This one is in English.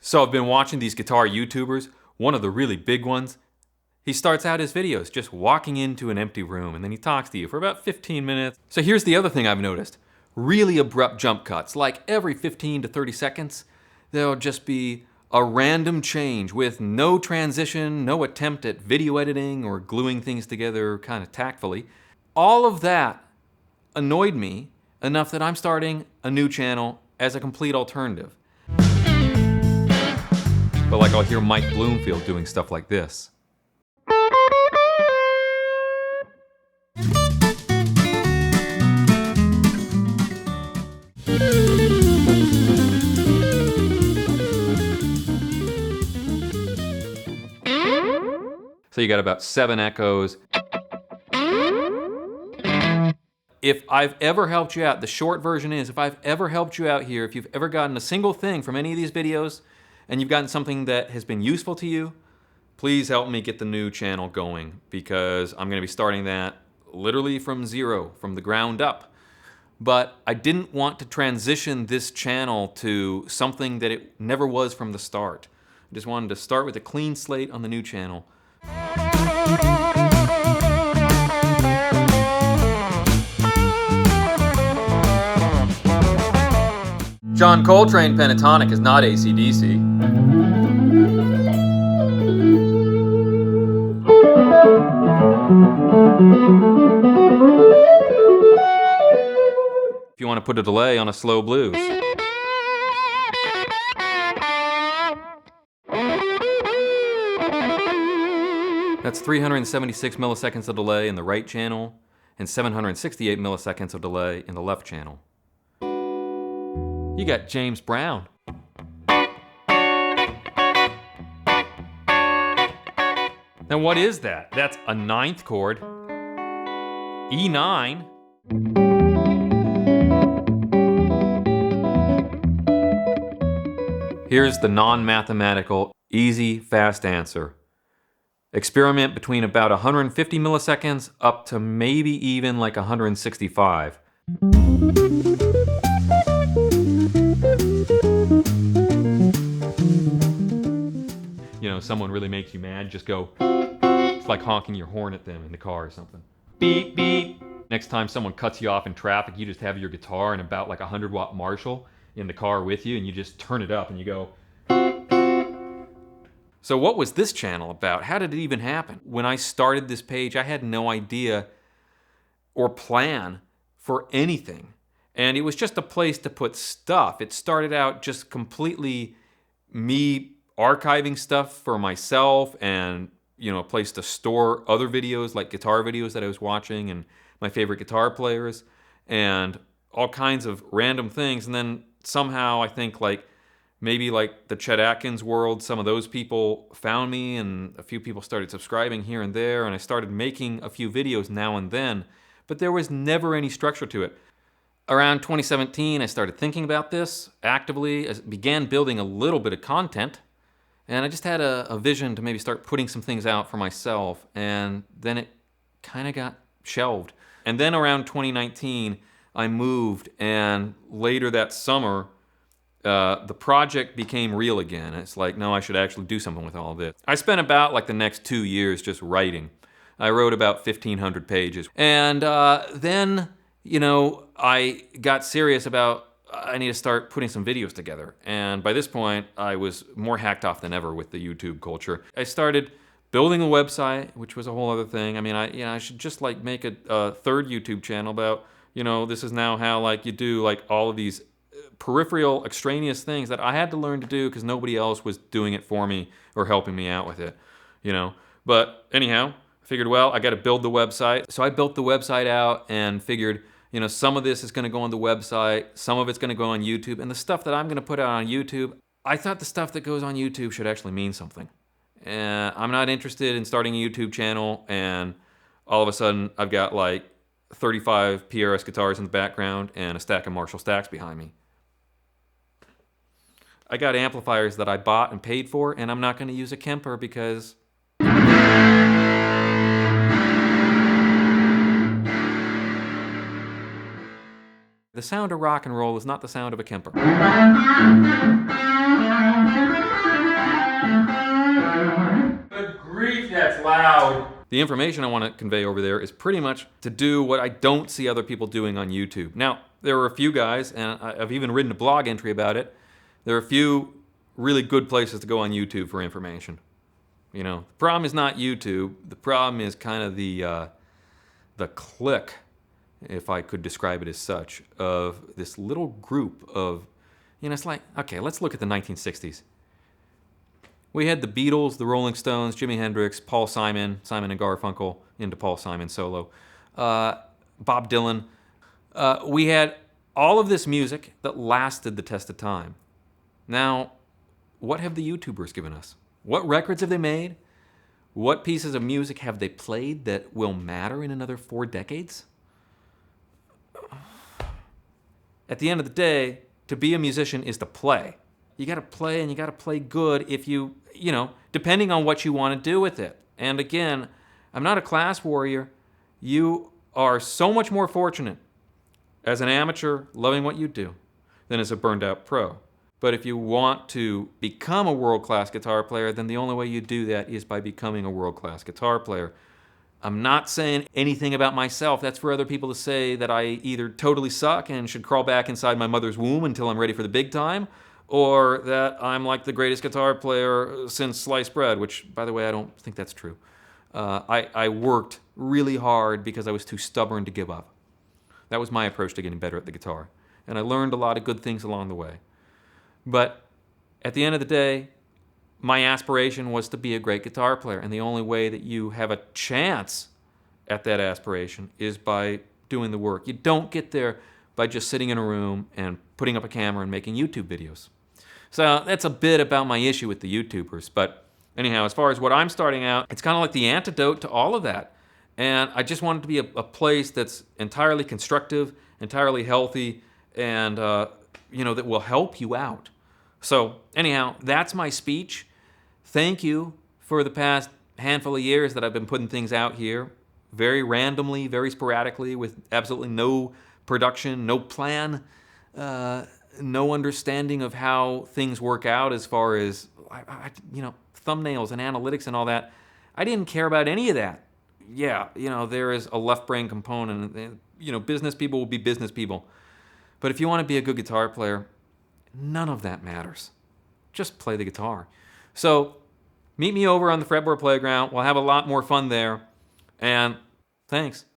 So I've been watching these guitar YouTubers. One of the really big ones, he starts out his videos just walking into an empty room and then he talks to you for about 15 minutes. So here's the other thing I've noticed. Really abrupt jump cuts. Like every 15 to 30 seconds, there'll just be a random change with no transition, no attempt at video editing or gluing things together kind of tactfully. All of that annoyed me enough that I'm starting a new channel as a complete alternative. But like I'll hear Mike Bloomfield doing stuff like this. So you got about 7 echoes. If I've ever helped you out, the short version is, if I've ever helped you out here, if you've ever gotten a single thing from any of these videos, and you've gotten something that has been useful to you, please help me get the new channel going, because I'm gonna be starting that literally from zero, from the ground up. But I didn't want to transition this channel to something that it never was from the start. I just wanted to start with a clean slate on the new channel. John Coltrane pentatonic is not AC/DC. If you want to put a delay on a slow blues. That's 376 milliseconds of delay in the right channel and 768 milliseconds of delay in the left channel. You got James Brown. Now what is that? That's a 9th chord, E9. Here's the non-mathematical, easy, fast answer. Experiment between about 150 milliseconds up to maybe even like 165. You know, someone really makes you mad, just go, it's like honking your horn at them in the car or something. Beep, beep. Next time someone cuts you off in traffic, you just have your guitar and about like a 100-watt Marshall in the car with you, and you just turn it up and you go. So what was this channel about? How did it even happen? When I started this page, I had no idea or plan for anything. And it was just a place to put stuff. It started out just completely me archiving stuff for myself and, you know, a place to store other videos, like guitar videos that I was watching and my favorite guitar players and all kinds of random things. And then somehow I think like maybe like the Chet Atkins world, some of those people found me and a few people started subscribing here and there, and I started making a few videos now and then, but there was never any structure to it. Around 2017, I started thinking about this actively, began building a little bit of content, and I just had a vision to maybe start putting some things out for myself, and then it kind of got shelved. And then around 2019, I moved, and later that summer, the project became real again. It's like, no, I should actually do something with all of this. I spent about like the next 2 years just writing. I wrote about 1,500 pages. And then, you know, I got serious about I need to start putting some videos together. And by this point, I was more hacked off than ever with the YouTube culture. I started building a website, which was a whole other thing. I mean, I should just like make a third YouTube channel about, you know, this is now how like you do like all of these peripheral, extraneous things that I had to learn to do because nobody else was doing it for me or helping me out with it, you know. But anyhow, I figured, well, I got to build the website. So I built the website out and figured, you know, some of this is going to go on the website, some of it's going to go on YouTube, and the stuff that I'm going to put out on YouTube, I thought the stuff that goes on YouTube should actually mean something. I'm not interested in starting a YouTube channel and all of a sudden I've got like 35 PRS guitars in the background and a stack of Marshall stacks behind me. I got amplifiers that I bought and paid for, and I'm not going to use a Kemper because the sound of rock and roll is not the sound of a Kemper. The information I want to convey over there is pretty much to do what I don't see other people doing on YouTube. Now, there are a few guys, and I've even written a blog entry about it. There are a few really good places to go on YouTube for information. You know, the problem is not YouTube. The problem is kind of the clique, if I could describe it as such, of this little group of, you know, it's like, okay, let's look at the 1960s. We had the Beatles, the Rolling Stones, Jimi Hendrix, Paul Simon, Simon and Garfunkel, into Paul Simon solo, Bob Dylan. We had all of this music that lasted the test of time. Now, what have the YouTubers given us? What records have they made? What pieces of music have they played that will matter in another 4 decades? At the end of the day, to be a musician is to play. You got to play, and you got to play good if you know, depending on what you want to do with it. And again, I'm not a class warrior. You are so much more fortunate as an amateur loving what you do than as a burned out pro. But if you want to become a world-class guitar player, then the only way you do that is by becoming a world-class guitar player. I'm not saying anything about myself. That's for other people to say that I either totally suck and should crawl back inside my mother's womb until I'm ready for the big time, or that I'm like the greatest guitar player since sliced bread, which, by the way, I don't think that's true. I worked really hard because I was too stubborn to give up. That was my approach to getting better at the guitar. And I learned a lot of good things along the way. But at the end of the day, my aspiration was to be a great guitar player. And the only way that you have a chance at that aspiration is by doing the work. You don't get there by just sitting in a room and putting up a camera and making YouTube videos. So that's a bit about my issue with the YouTubers. But anyhow, as far as what I'm starting out, it's kind of like the antidote to all of that. And I just want it to be a place that's entirely constructive, entirely healthy, and you know, that will help you out. So anyhow, that's my speech. Thank you for the past handful of years that I've been putting things out here, very randomly, very sporadically, with absolutely no production, no plan, no understanding of how things work out as far as, you know, thumbnails and analytics and all that. I didn't care about any of that. Yeah, you know, there is a left brain component. And, you know, business people will be business people. But if you want to be a good guitar player, none of that matters. Just play the guitar. So meet me over on the Fretboard Playground. We'll have a lot more fun there. And thanks.